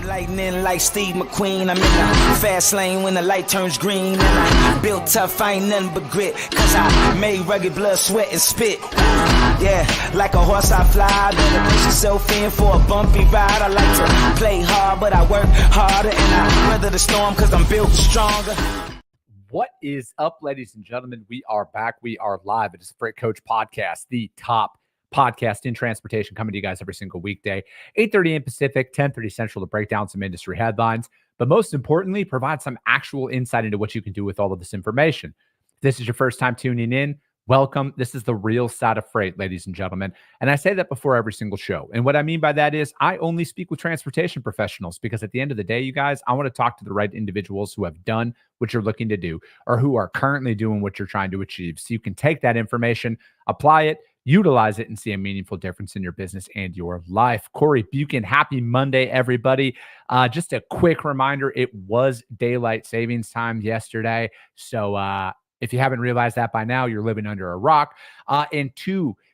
lightning like Steve McQueen. I'm in the fast lane when the light turns green. And I built tough, I ain't nothing but grit. Cause I made rugged blood, sweat, and spit. Yeah, like a horse I fly. Better push yourself in for a bumpy ride. I like to play hard, but I work harder. And I weather the storm cause I'm built stronger. What is up, ladies and gentlemen? We are back. We are live. It is the Freight Coach Podcast, the top podcast in transportation, coming to you guys every single weekday, 8:30 a.m. Pacific, 10:30 Central, to break down some industry headlines, but most importantly, provide some actual insight into what you can do with all of this information. If this is your first time tuning in, welcome. This is the real side of freight, ladies and gentlemen. And I say that before every single show. And what I mean by that is I only speak with transportation professionals, because at the end of the day, you guys, I want to talk to the right individuals who have done what you're looking to do or who are currently doing what you're trying to achieve. So you can take that information, apply it, utilize it, and see a meaningful difference in your business and your life. Corey Buchan, happy Monday, everybody. Just a quick reminder, it was daylight savings time yesterday. So if you haven't realized that by now, you're living under a rock. And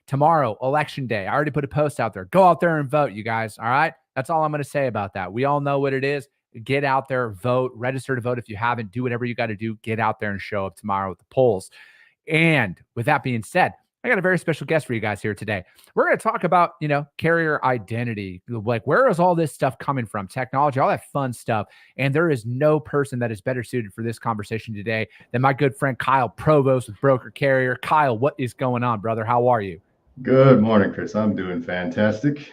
tomorrow, election day. I already put a post out there. Go out there and vote, you guys. All right. That's all I'm going to say about that. We all know what it is. Get out there, vote, register to vote. If you haven't, do whatever you got to do. Get out there and show up tomorrow at the polls. And with that being said, I got a very special guest for you guys here today. We're going to talk about, carrier identity. Like, where is all this stuff coming from? Technology, all that fun stuff. And there is no person that is better suited for this conversation today than my good friend Kyle Provost with Broker Carrier. Kyle, what is going on, brother? How are you? Good morning, Chris. I'm doing fantastic.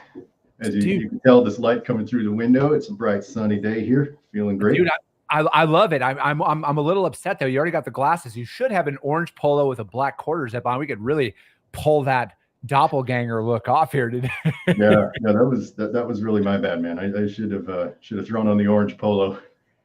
As you can tell, this light coming through the window. It's a bright, sunny day here. Feeling great. Dude, I love it. I'm a little upset though. You already got the glasses. You should have an orange polo with a black quarter zip on. We could really pull that doppelganger look off here today. yeah, that was really my bad, man. I should have thrown on the orange polo.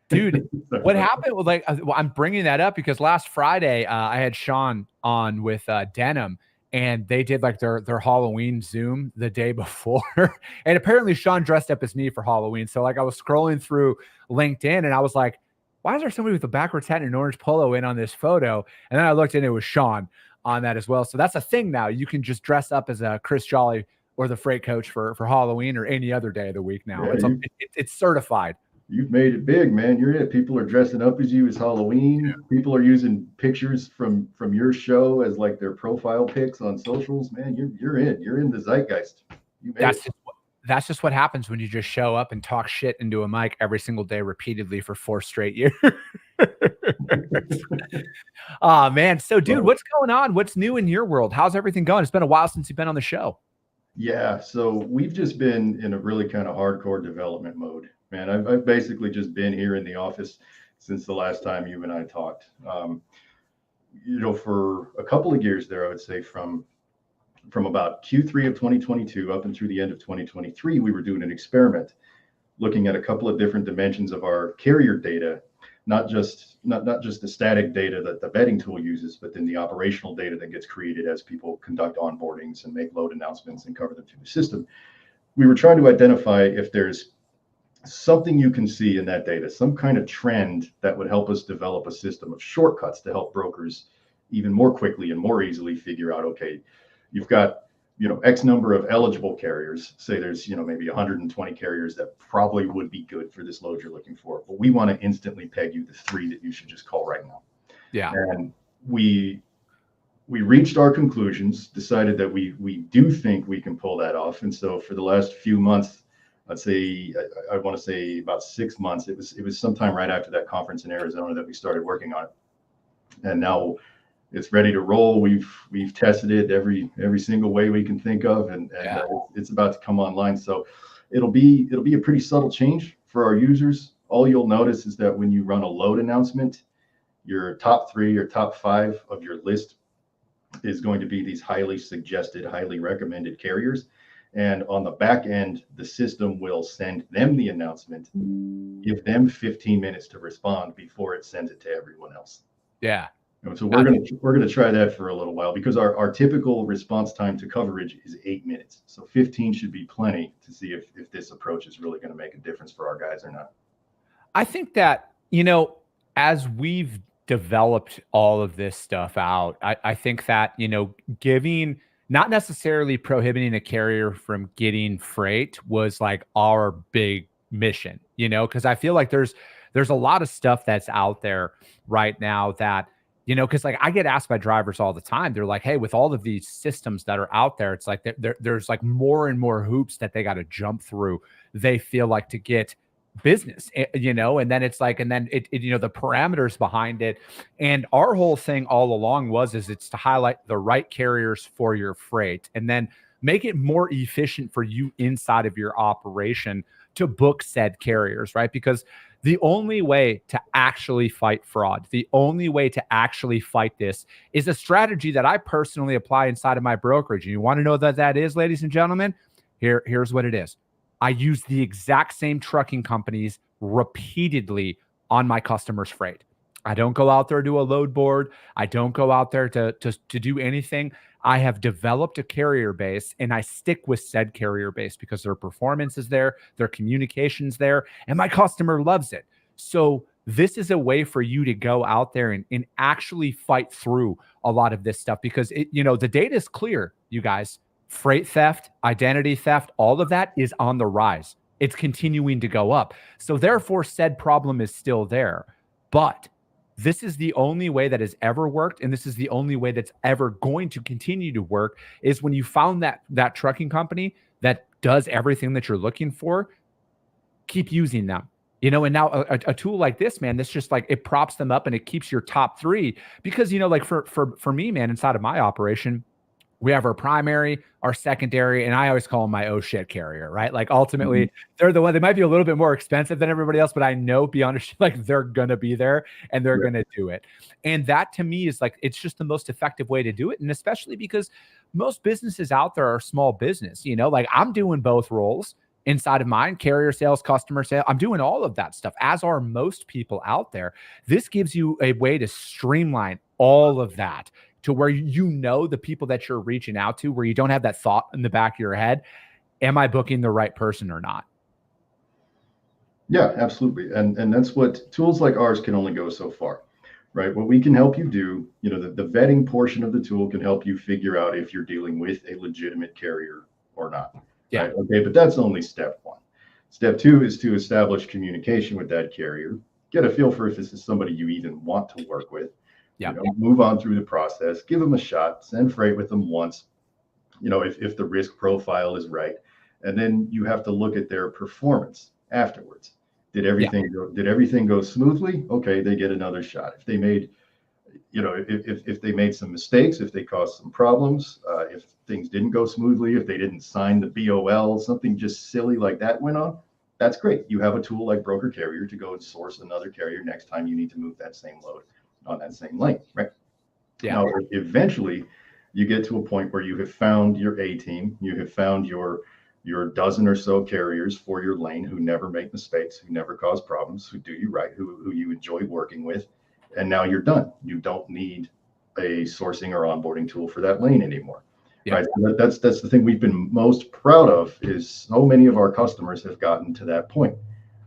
Dude, what happened? I'm bringing that up because last Friday I had Sean on with Denim, and they did like their Halloween Zoom the day before. And apparently Sean dressed up as me for Halloween. So like I was scrolling through LinkedIn and I was like, why is there somebody with a backwards hat and an orange polo in on this photo? And then I looked and it was Sean on that as well. So that's a thing now. You can just dress up as a Chris Jolly or the Freight Coach for Halloween or any other day of the week now. Yeah, it's certified. You've made it big, man. You're it. People are dressing up as you as Halloween. Yeah. People are using pictures from your show as like their profile pics on socials. Man, you're in. You're in the zeitgeist. That's just what happens when you just show up and talk shit into a mic every single day repeatedly for 4 straight years. Oh, man. So, dude, what's going on? What's new in your world? How's everything going? It's been a while since you've been on the show. Yeah. So we've just been in a really kind of hardcore development mode, man. I've basically just been here in the office since the last time you and I talked. For a couple of years there, I would say from about Q3 of 2022 up and through the end of 2023, we were doing an experiment looking at a couple of different dimensions of our carrier data, not just the static data that the vetting tool uses, but then the operational data that gets created as people conduct onboardings and make load announcements and cover them through the system. We were trying to identify if there's something you can see in that data, some kind of trend that would help us develop a system of shortcuts to help brokers even more quickly and more easily figure out, okay, you've got, X number of eligible carriers. Say there's, maybe 120 carriers that probably would be good for this load you're looking for. But we want to instantly peg you the 3 that you should just call right now. Yeah. And we reached our conclusions, decided that we do think we can pull that off. And so for the last few months, I'd say, I want to say about 6 months, it was sometime right after that conference in Arizona that we started working on it. And now it's ready to roll. We've tested it every single way we can think of, and it's about to come online. So it'll be a pretty subtle change for our users. All you'll notice is that when you run a load announcement, your top 3 or top 5 of your list is going to be these highly suggested, highly recommended carriers. And on the back end, the system will send them the announcement, give them 15 minutes to respond before it sends it to everyone else. Yeah. So we're gonna try that for a little while, because our typical response time to coverage is 8 minutes. So 15 should be plenty to see if this approach is really going to make a difference for our guys or not. I think that, as we've developed all of this stuff out, I think that, giving, not necessarily prohibiting a carrier from getting freight was like our big mission, because I feel like there's a lot of stuff that's out there right now that, because like I get asked by drivers all the time. They're like, hey, with all of these systems that are out there, it's like there's like more and more hoops that they got to jump through. They feel like to get business, and then it's like, and then it the parameters behind it. And our whole thing all along is it's to highlight the right carriers for your freight and then make it more efficient for you inside of your operation to book said carriers, right? Because the only way to actually fight fraud, the only way to actually fight this is a strategy that I personally apply inside of my brokerage. And you want to know that is, ladies and gentlemen? Here's what it is. I use the exact same trucking companies repeatedly on my customers' freight. I don't go out there to do a load board. I don't go out there to do anything. I have developed a carrier base and I stick with said carrier base because their performance is there, their communication's there, and my customer loves it. So this is a way for you to go out there and actually fight through a lot of this stuff because the data is clear, you guys. Freight theft, identity theft, all of that is on the rise. It's continuing to go up. So therefore, said problem is still there. But this is the only way that has ever worked, and this is the only way that's ever going to continue to work, is when you found that trucking company that does everything that you're looking for, keep using them. And now a tool like this, man, this just like it props them up and it keeps your top three because, like for me, man, inside of my operation, we have our primary, our secondary, and I always call them my oh shit carrier, right? Like ultimately, they're the one, they might be a little bit more expensive than everybody else, but I know beyond a shit, like they're going to be there and they're going to do it. And that to me is like, it's just the most effective way to do it. And especially because most businesses out there are small business, like I'm doing both roles inside of mine, carrier sales, customer sales. I'm doing all of that stuff, as are most people out there. This gives you a way to streamline all of that to where the people that you're reaching out to, where you don't have that thought in the back of your head, am I booking the right person or not? Yeah, absolutely. And that's what tools like ours can only go so far, right? What we can help you do, the vetting portion of the tool can help you figure out if you're dealing with a legitimate carrier or not. Yeah. Right? Okay, but that's only step one. Step two is to establish communication with that carrier, get a feel for if this is somebody you even want to work with. Yeah. Move on through the process, give them a shot, send freight with them once, if the risk profile is right. And then you have to look at their performance afterwards. Did everything go smoothly? Okay, they get another shot. If they made, if they made some mistakes, if they caused some problems, if things didn't go smoothly, if they didn't sign the BOL, something just silly like that went on, that's great. You have a tool like Broker Carrier to go and source another carrier next time you need to move that same load on that same lane, right? Yeah. Now, eventually, you get to a point where you have found your A team, you have found your dozen or so carriers for your lane who never make mistakes, who never cause problems, who do you right, who you enjoy working with, and now you're done. You don't need a sourcing or onboarding tool for that lane anymore. Yeah. Right? So that's the thing we've been most proud of is so many of our customers have gotten to that point.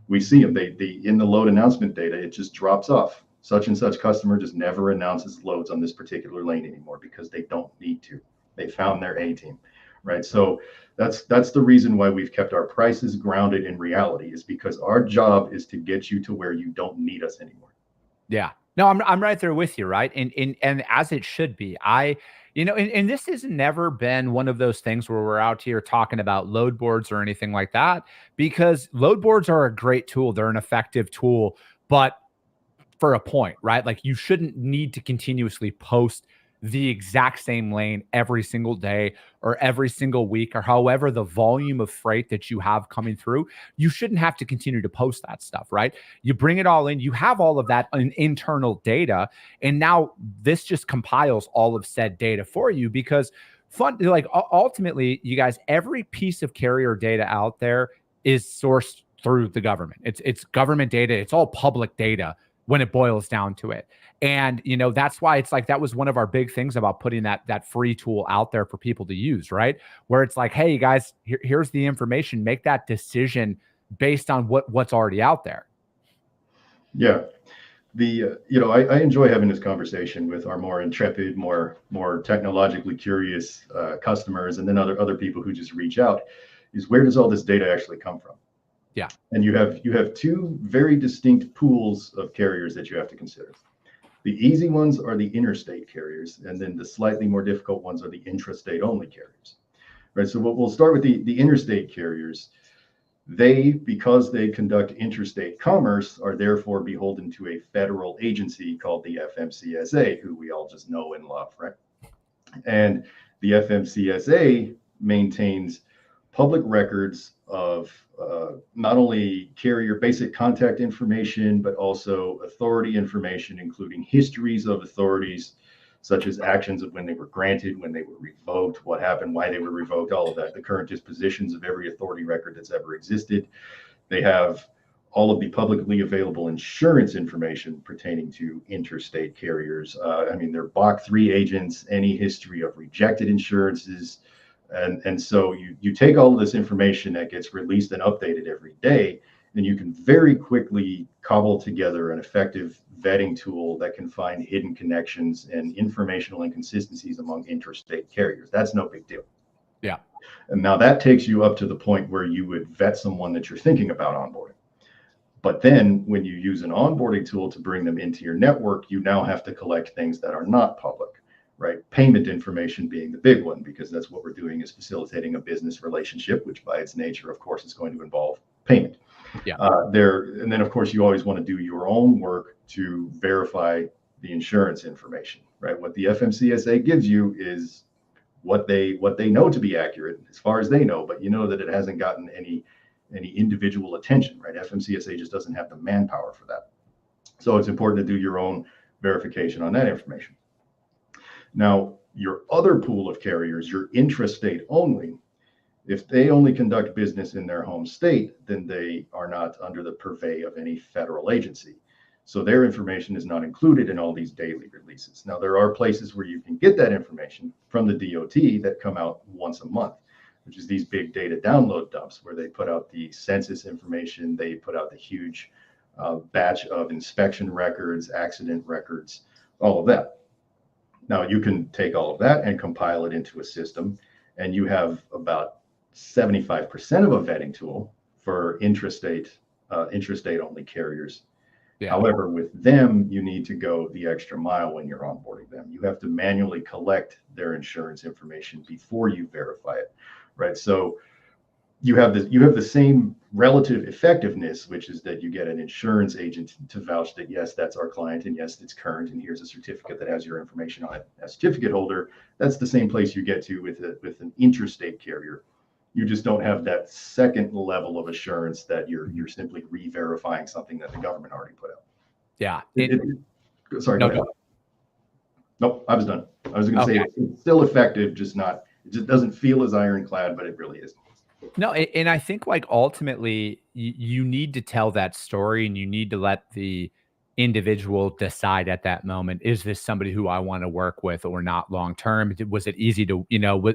We see them, they in the load announcement data, it just drops off. Such and such customer just never announces loads on this particular lane anymore because they don't need to. They found their A team, right? So that's the reason why we've kept our prices grounded in reality, is because our job is to get you to where you don't need us anymore. Yeah. No, I'm right there with you, right? And as it should be. And this has never been one of those things where we're out here talking about load boards or anything like that, because load boards are a great tool. They're an effective tool, but for a point, right? Like you shouldn't need to continuously post the exact same lane every single day or every single week, or however the volume of freight that you have coming through. You shouldn't have to continue to post that stuff, right? You bring it all in, you have all of that in internal data, and now this just compiles all of said data for you, because ultimately, you guys, every piece of carrier data out there is sourced through the government. It's government data. It's all public data when it boils down to it. And, that's why it's like, that was one of our big things about putting that free tool out there for people to use, right? Where it's like, hey, you guys, here's the information, make that decision based on what's already out there. Yeah. I enjoy having this conversation with our more intrepid, more technologically curious customers, and then other people who just reach out, is where does all this data actually come from? Yeah. And you have two very distinct pools of carriers that you have to consider. The easy ones are the interstate carriers, and then the slightly more difficult ones are the intrastate only carriers. Right. So we'll start with the interstate carriers. They, because they conduct interstate commerce, are therefore beholden to a federal agency called the FMCSA, who we all just know and love, right? And the FMCSA maintains public records of not only carrier basic contact information, but also authority information, including histories of authorities, such as actions of when they were granted, when they were revoked, what happened, why they were revoked, all of that, the current dispositions of every authority record that's ever existed. They have all of the publicly available insurance information pertaining to interstate carriers. I mean, they're BOC 3 agents, any history of rejected insurances. And so you take all of this information that gets released and updated every day, and you can very quickly cobble together an effective vetting tool that can find hidden connections and informational inconsistencies among interstate carriers. That's no big deal. Yeah. And now that takes you up to the point where you would vet someone that you're thinking about onboarding. But then when you use an onboarding tool to bring them into your network, you now have to collect things that are not public, right? Payment information being the big one, because that's what we're doing, is facilitating a business relationship, which by its nature, of course, is going to involve payment. Yeah. And then, of course, you always want to do your own work to verify the insurance information, right? What the FMCSA gives you is what they know to be accurate as far as they know, but you know that it hasn't gotten any individual attention, right? FMCSA just doesn't have the manpower for that. So it's important to do your own verification on that information. Now, your other pool of carriers, your intrastate only, if they only conduct business in their home state, then they are not under the purvey of any federal agency. So their information is not included in all these daily releases. Now, there are places where you can get that information from the DOT that come out once a month, which is these big data download dumps where they put out the census information, they put out the huge batch of inspection records, accident records, all of that. Now, you can take all of that and compile it into a system, and you have about 75% of a vetting tool for intrastate only carriers. Yeah. However, with them, you need to go the extra mile when you're onboarding them. You have to manually collect their insurance information before you verify it, right? So you have the same relative effectiveness, which is that you get an insurance agent to vouch that, yes, that's our client, and yes, it's current, and here's a certificate that has your information on it. As certificate holder, that's the same place you get to with an interstate carrier. You just don't have that second level of assurance that you're simply re-verifying something that the government already put out. Yeah. Sorry. No, nope, I was done. I was going to say it's still effective, it just doesn't feel as ironclad, but it really is. No, and I think like ultimately you need to tell that story, and you need to let the individual decide at that moment, is this somebody who I want to work with or not long term? Was it easy to,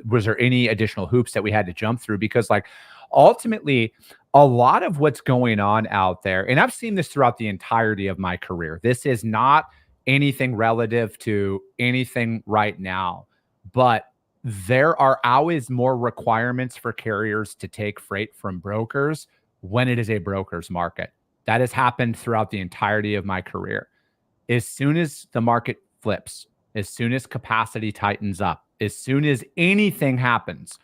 was there any additional hoops that we had to jump through? Because like ultimately a lot of what's going on out there, and I've seen this throughout the entirety of my career, this is not anything relative to anything right now, but there are always more requirements for carriers to take freight from brokers when it is a broker's market. That has happened throughout the entirety of my career. As soon as the market flips, as soon as capacity tightens up, as soon as anything happens,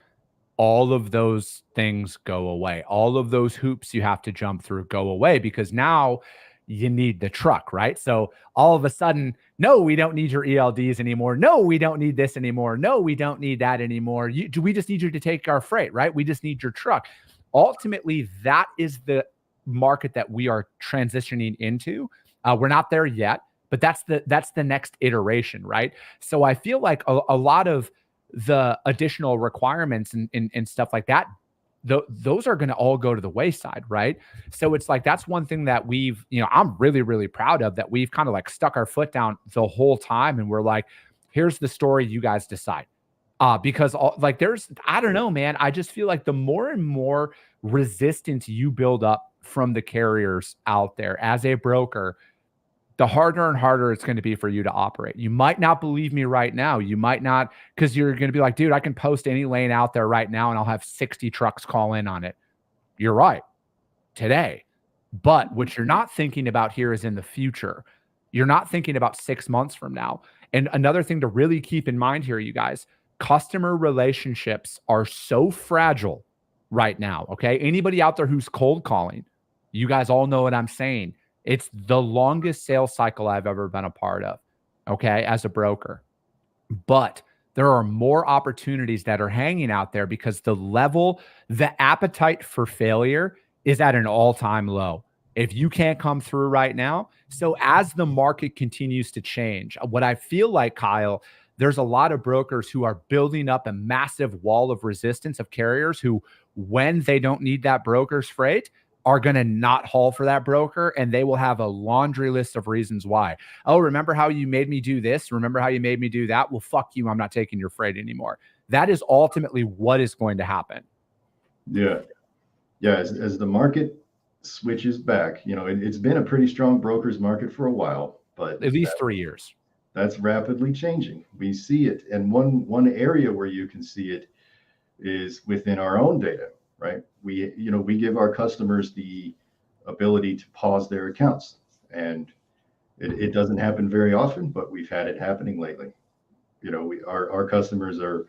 all of those things go away. All of those hoops you have to jump through go away, because now you need the truck, right? So all of a sudden, no, we don't need your ELDs anymore. No, we don't need this anymore. No, we don't need that anymore. We just need you to take our freight, right? We just need your truck. Ultimately, that is the market that we are transitioning into. We're not there yet, but that's the next iteration, right? So I feel like a lot of the additional requirements and stuff like that, those are going to all go to the wayside, right? So it's like, that's one thing that we've, I'm really, really proud of, that we've kind of like stuck our foot down the whole time. And we're like, here's the story, you guys decide. Because I don't know, man, I just feel like the more and more resistance you build up from the carriers out there as a broker, the harder and harder it's going to be for you to operate. You might not believe me right now. You might not, because you're going to be like, dude, I can post any lane out there right now and I'll have 60 trucks call in on it. You're right. today. But what you're not thinking about here is in the future. You're not thinking about 6 months from now. And another thing to really keep in mind here, you guys, customer relationships are so fragile right now. Okay. Anybody out there who's cold calling, you guys all know what I'm saying. It's the longest sales cycle I've ever been a part of. Okay. As a broker. But there are more opportunities that are hanging out there because the appetite for failure is at an all-time low. If you can't come through right now. So as the market continues to change, what I feel like, Kyle, there's a lot of brokers who are building up a massive wall of resistance of carriers who, when they don't need that broker's freight, are going to not haul for that broker, and they will have a laundry list of reasons why. Oh, remember how you made me do this? Remember how you made me do that? Well, fuck you. I'm not taking your freight anymore. That is ultimately what is going to happen. Yeah. Yeah. As the market switches back, it's been a pretty strong broker's market for a while, but at least 3 years. That's rapidly changing. We see it. And one area where you can see it is within our own data, right? We give our customers the ability to pause their accounts, and it doesn't happen very often, but we've had it happening lately. Our customers are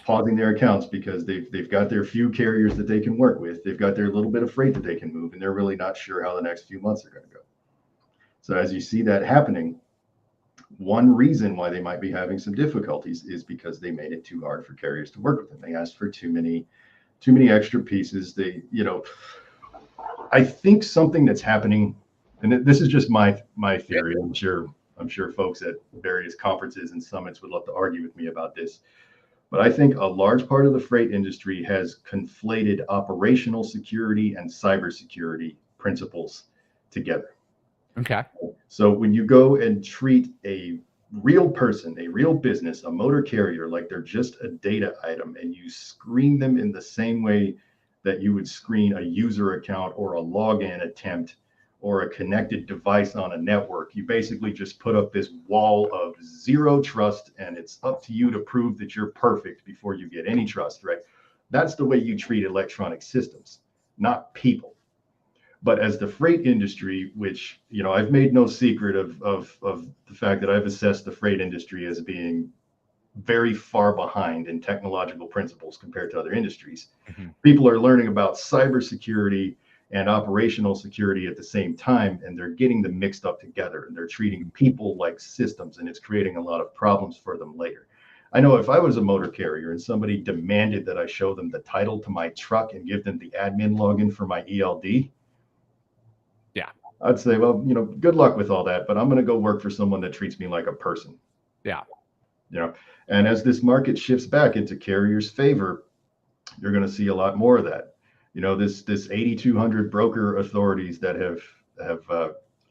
pausing their accounts because they've got their few carriers that they can work with. They've got their little bit of freight that they can move, and they're really not sure how the next few months are going to go. So as you see that happening, one reason why they might be having some difficulties is because they made it too hard for carriers to work with them. They asked for too many extra pieces. I think something that's happening, and this is just my theory. I'm sure folks at various conferences and summits would love to argue with me about this. But I think a large part of the freight industry has conflated operational security and cybersecurity principles together. Okay. So when you go and treat a real person, a real business, a motor carrier, like they're just a data item, and you screen them in the same way that you would screen a user account or a login attempt or a connected device on a network, you basically just put up this wall of zero trust, and it's up to you to prove that you're perfect before you get any trust, right? That's the way you treat electronic systems, not people. But as the freight industry, which, I've made no secret of the fact that I've assessed the freight industry as being very far behind in technological principles compared to other industries. Mm-hmm. People are learning about cybersecurity and operational security at the same time, and they're getting them mixed up together, and they're treating people like systems, and it's creating a lot of problems for them later. I know if I was a motor carrier and somebody demanded that I show them the title to my truck and give them the admin login for my ELD, I'd say, well, good luck with all that, but I'm going to go work for someone that treats me like a person. Yeah. And as this market shifts back into carriers' favor, you're going to see a lot more of that. This 8,200 broker authorities that have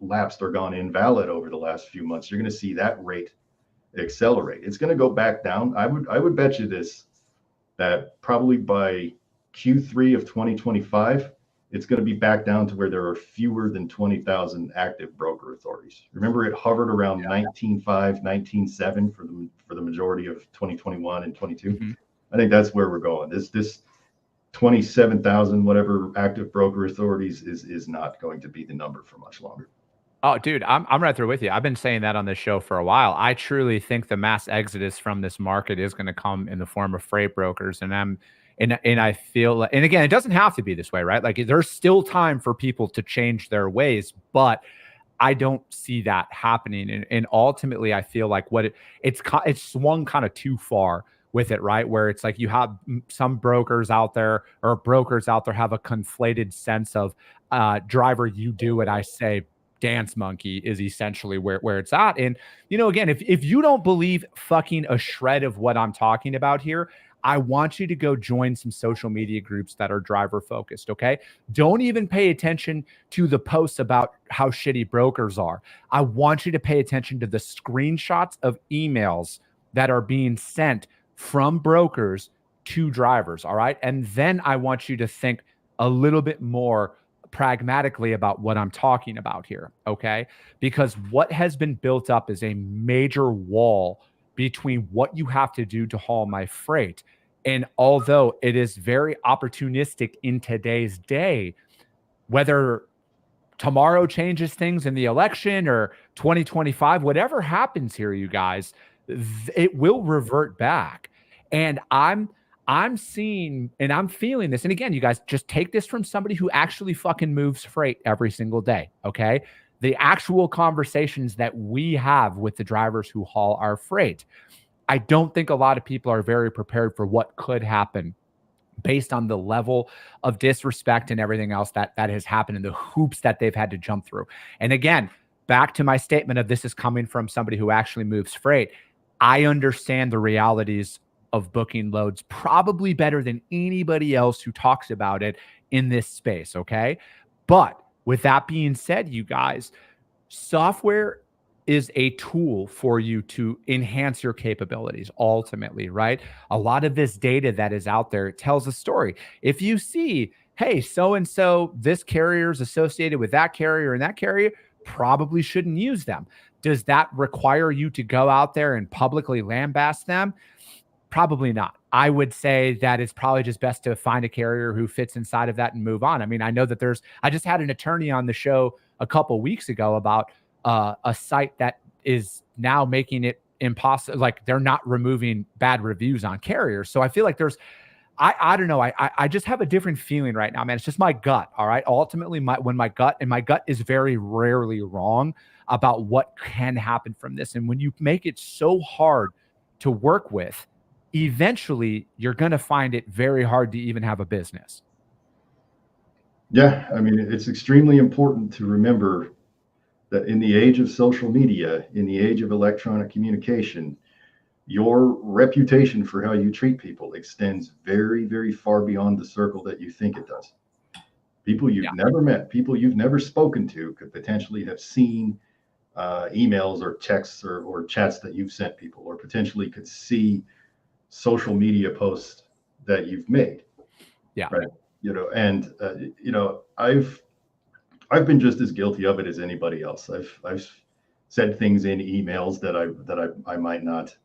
lapsed or gone invalid over the last few months, you're going to see that rate accelerate. It's going to go back down. I would bet you this, that probably by Q3 of 2025, it's going to be back down to where there are fewer than 20,000 active broker authorities. Remember, it hovered around 19.5, 19.7 for the majority of 2021 and 22. Mm-hmm. I think that's where we're going. This 27,000 whatever active broker authorities is not going to be the number for much longer. Oh, dude, I'm right there with you. I've been saying that on this show for a while. I truly think the mass exodus from this market is going to come in the form of freight brokers, and I feel, and again, it doesn't have to be this way, right? Like there's still time for people to change their ways, but I don't see that happening. And ultimately, I feel like it's swung kind of too far with it, right? Where it's like you have some brokers out there have a conflated sense of driver, you do what I say, dance monkey is essentially where it's at. And, again, if you don't believe fucking a shred of what I'm talking about here, I want you to go join some social media groups that are driver focused. Okay. Don't even pay attention to the posts about how shitty brokers are. I want you to pay attention to the screenshots of emails that are being sent from brokers to drivers. All right. And then I want you to think a little bit more pragmatically about what I'm talking about here. Okay. Because what has been built up is a major wall between what you have to do to haul my freight. And although it is very opportunistic in today's day, whether tomorrow changes things in the election or 2025, whatever happens here, you guys, it will revert back. And I'm seeing and I'm feeling this. And again, you guys, just take this from somebody who actually fucking moves freight every single day. Okay. The actual conversations that we have with the drivers who haul our freight. I don't think a lot of people are very prepared for what could happen based on the level of disrespect and everything else that has happened and the hoops that they've had to jump through. And again, back to my statement of this is coming from somebody who actually moves freight. I understand the realities of booking loads probably better than anybody else who talks about it in this space. Okay. But with that being said, you guys, software is a tool for you to enhance your capabilities ultimately, right? A lot of this data that is out there tells a story. If you see, hey, so-and-so, this carrier is associated with that carrier and that carrier, probably shouldn't use them. Does that require you to go out there and publicly lambaste them? Probably not. I would say that it's probably just best to find a carrier who fits inside of that and move on. I mean, I know that I just had an attorney on the show a couple weeks ago about a site that is now making it impossible. Like they're not removing bad reviews on carriers. So I feel like I don't know. I just have a different feeling right now, man. It's just my gut. All right. Ultimately, my gut is very rarely wrong about what can happen from this. And when you make it so hard to work with, eventually you're going to find it very hard to even have a business. Yeah. I mean, it's extremely important to remember that in the age of social media, in the age of electronic communication, your reputation for how you treat people extends very, very far beyond the circle that you think it does. People you've never met, people you've never spoken to could potentially have seen emails or texts or chats that you've sent people, or potentially could see social media posts that you've made. Yeah. Right. And I've been just as guilty of it as anybody else. I've said things in emails that I might not,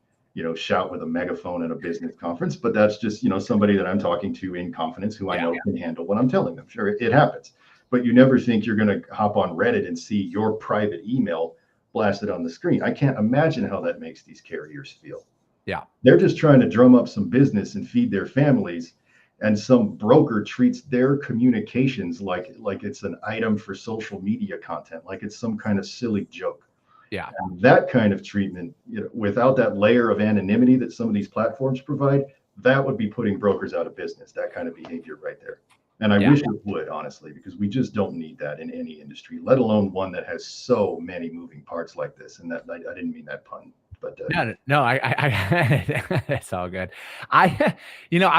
shout with a megaphone at a business conference, but that's just, somebody that I'm talking to in confidence who I know can handle what I'm telling them. Sure, it happens, but you never think you're going to hop on Reddit and see your private email blasted on the screen. I can't imagine how that makes these carriers feel. Yeah. They're just trying to drum up some business and feed their families. And some broker treats their communications like it's an item for social media content, like it's some kind of silly joke. Yeah. And that kind of treatment, without that layer of anonymity that some of these platforms provide, that would be putting brokers out of business, that kind of behavior right there. And I wish it would, honestly, because we just don't need that in any industry, let alone one that has so many moving parts like this. And that I didn't mean that pun. But no, I it's all good. I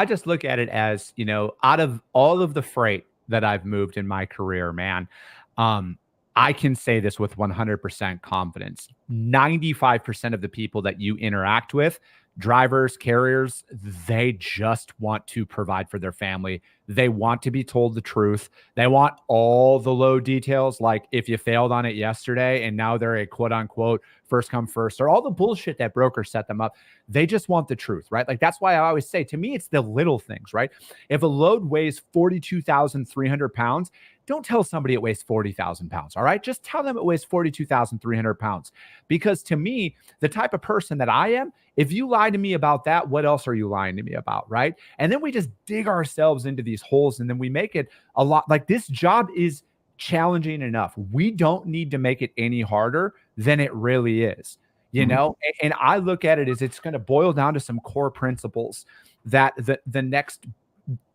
just look at it as, out of all of the freight that I've moved in my career, man, I can say this with 100% confidence. 95% of the people that you interact with, drivers, carriers, they just want to provide for their family. They want to be told the truth. They want all the low details, like if you failed on it yesterday and now they're a quote unquote first come first, or all the bullshit that brokers set them up. They just want the truth, right? Like that's why I always say, to me, it's the little things, right? If a load weighs 42,300 pounds, don't tell somebody it weighs 40,000 pounds. All right. Just tell them it weighs 42,300 pounds. Because to me, the type of person that I am, if you lie to me about that, what else are you lying to me about? Right. And then we just dig ourselves into these holes and then we make it a lot like this job is challenging enough. We don't need to make it any harder than it really is, and I look at it as it's going to boil down to some core principles that the next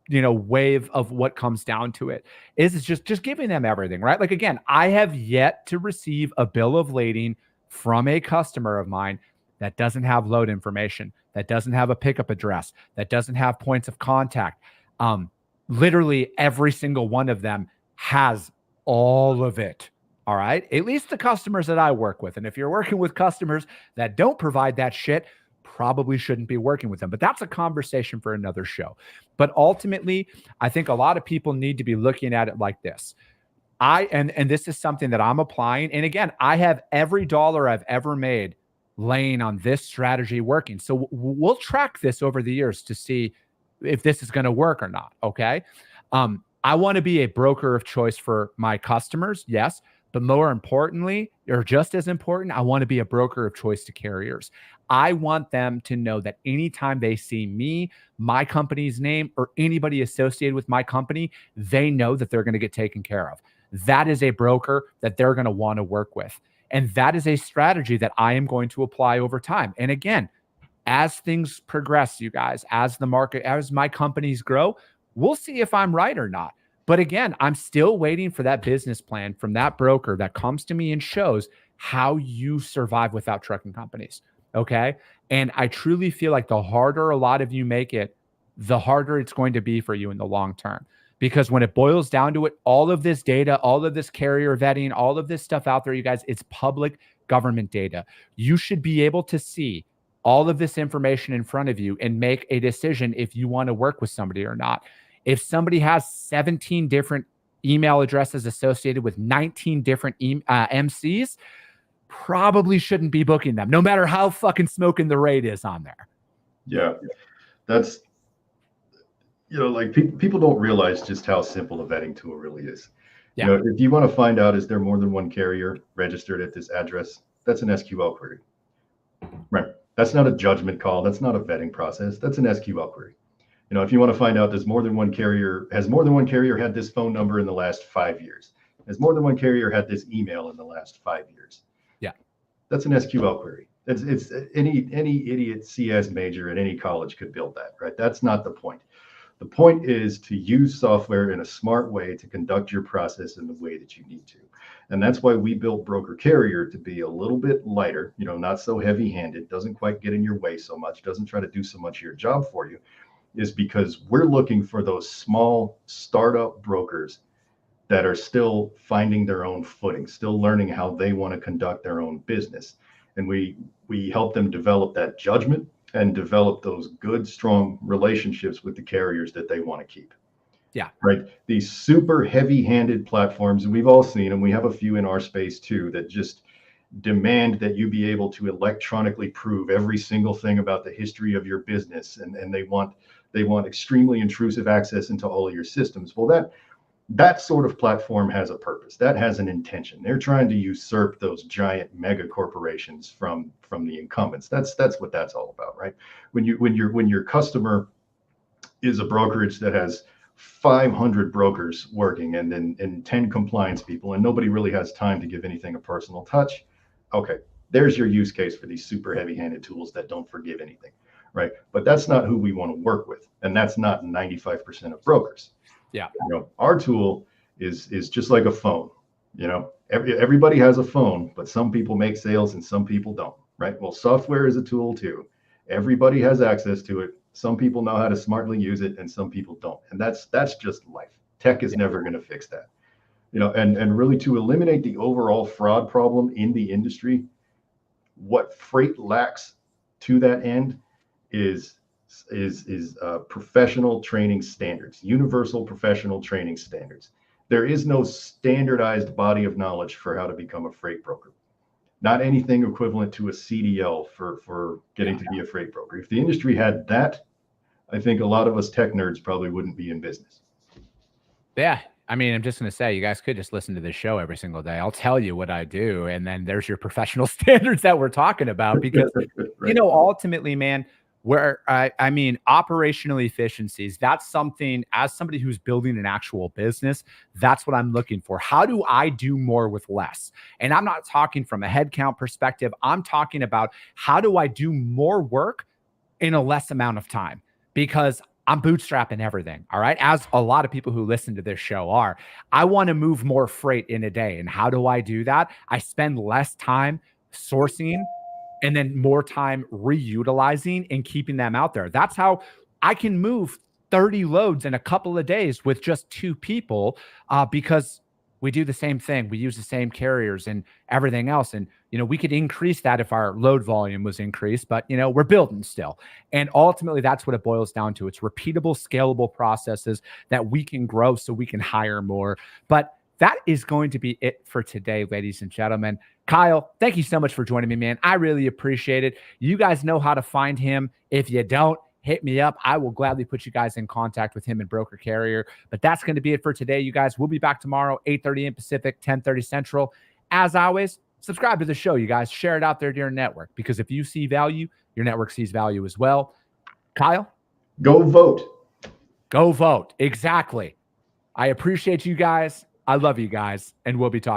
wave of what comes down to it is just giving them everything, right? Like, again, I have yet to receive a bill of lading from a customer of mine that doesn't have load information, that doesn't have a pickup address, that doesn't have points of contact. Literally every single one of them has all of it. All right. At least the customers that I work with. And if you're working with customers that don't provide that shit, probably shouldn't be working with them. But that's a conversation for another show. But ultimately, I think a lot of people need to be looking at it like this. And this is something that I'm applying. And again, I have every dollar I've ever made laying on this strategy working. So we'll track this over the years to see if this is going to work or not. Okay. I want to be a broker of choice for my customers, yes, but more importantly, or just as important, I want to be a broker of choice to carriers. I want them to know that anytime they see me, my company's name, or anybody associated with my company, they know that they're going to get taken care of. That is a broker that they're going to want to work with. And that is a strategy that I am going to apply over time. And again, as things progress, you guys, as the market, as my companies grow, we'll see if I'm right or not. But again, I'm still waiting for that business plan from that broker that comes to me and shows how you survive without trucking companies. Okay. And I truly feel like the harder a lot of you make it, the harder it's going to be for you in the long term. Because when it boils down to it, all of this data, all of this carrier vetting, all of this stuff out there, you guys, it's public government data. You should be able to see all of this information in front of you and make a decision if you want to work with somebody or not. If somebody has 17 different email addresses associated with 19 different MCs, probably shouldn't be booking them, no matter how fucking smoking the rate is on there. Yeah, that's, like people don't realize just how simple a vetting tool really is. Yeah. If you want to find out, is there more than one carrier registered at this address? That's an SQL query, right? That's not a judgment call. That's not a vetting process. That's an SQL query. If you want to find out, has more than one carrier had this phone number in the last 5 years? Has more than one carrier had this email in the last 5 years? Yeah. That's an SQL query. It's any idiot CS major at any college could build that, right? That's not the point. The point is to use software in a smart way to conduct your process in the way that you need to. And that's why we built Broker Carrier to be a little bit lighter, not so heavy-handed, doesn't quite get in your way so much, doesn't try to do so much of your job for you, is because we're looking for those small startup brokers that are still finding their own footing, still learning how they want to conduct their own business. And we help them develop that judgment and develop those good, strong relationships with the carriers that they want to keep. Yeah. Right. These super heavy-handed platforms, and we've all seen them. We have a few in our space too, that just demand that you be able to electronically prove every single thing about the history of your business. And they want extremely intrusive access into all of your systems. Well, that sort of platform has a purpose. That has an intention. They're trying to usurp those giant mega corporations from the incumbents. That's what that's all about, right? When your customer is a brokerage that has 500 brokers working and 10 compliance people, and nobody really has time to give anything a personal touch. Okay, there's your use case for these super heavy-handed tools that don't forgive anything, right? But that's not who we want to work with, and that's not 95% of brokers. Yeah. Our tool is just like a phone. Everybody has a phone, but some people make sales and some people don't, right? Well, software is a tool too. Everybody has access to it. Some people know how to smartly use it and some people don't. And that's just life. Tech is never going to fix that. And really to eliminate the overall fraud problem in the industry, what freight lacks to that end is professional training standards, universal professional training standards. There is no standardized body of knowledge for how to become a freight broker. Not anything equivalent to a CDL for getting to be a freight broker. If the industry had that, I think a lot of us tech nerds probably wouldn't be in business. Yeah. I mean, I'm just going to say, you guys could just listen to this show every single day. I'll tell you what I do. And then there's your professional standards that we're talking about, because, Right. Ultimately, man, I mean, operational efficiencies, that's something, as somebody who's building an actual business, that's what I'm looking for. How do I do more with less? And I'm not talking from a headcount perspective. I'm talking about how do I do more work in a less amount of time? Because I'm bootstrapping everything. All right. As a lot of people who listen to this show are, I want to move more freight in a day. And how do I do that? I spend less time sourcing and then more time reutilizing and keeping them out there. That's how I can move 30 loads in a couple of days with just 2 people, because we do the same thing. We use the same carriers and everything else. And, we could increase that if our load volume was increased, but, we're building still. And ultimately, that's what it boils down to. It's repeatable, scalable processes that we can grow so we can hire more. But that is going to be it for today, ladies and gentlemen. Kyle, thank you so much for joining me, man. I really appreciate it. You guys know how to find him. If you don't, hit me up. I will gladly put you guys in contact with him and broker carrier. But that's going to be it for today, you guys. We'll be back tomorrow, 8:30 a.m. Pacific, 10:30 Central. As always, subscribe to the show, you guys. Share it out there to your network, because if you see value, your network sees value as well. Kyle? Go vote. Go vote. Exactly. I appreciate you guys. I love you guys, and we'll be talking.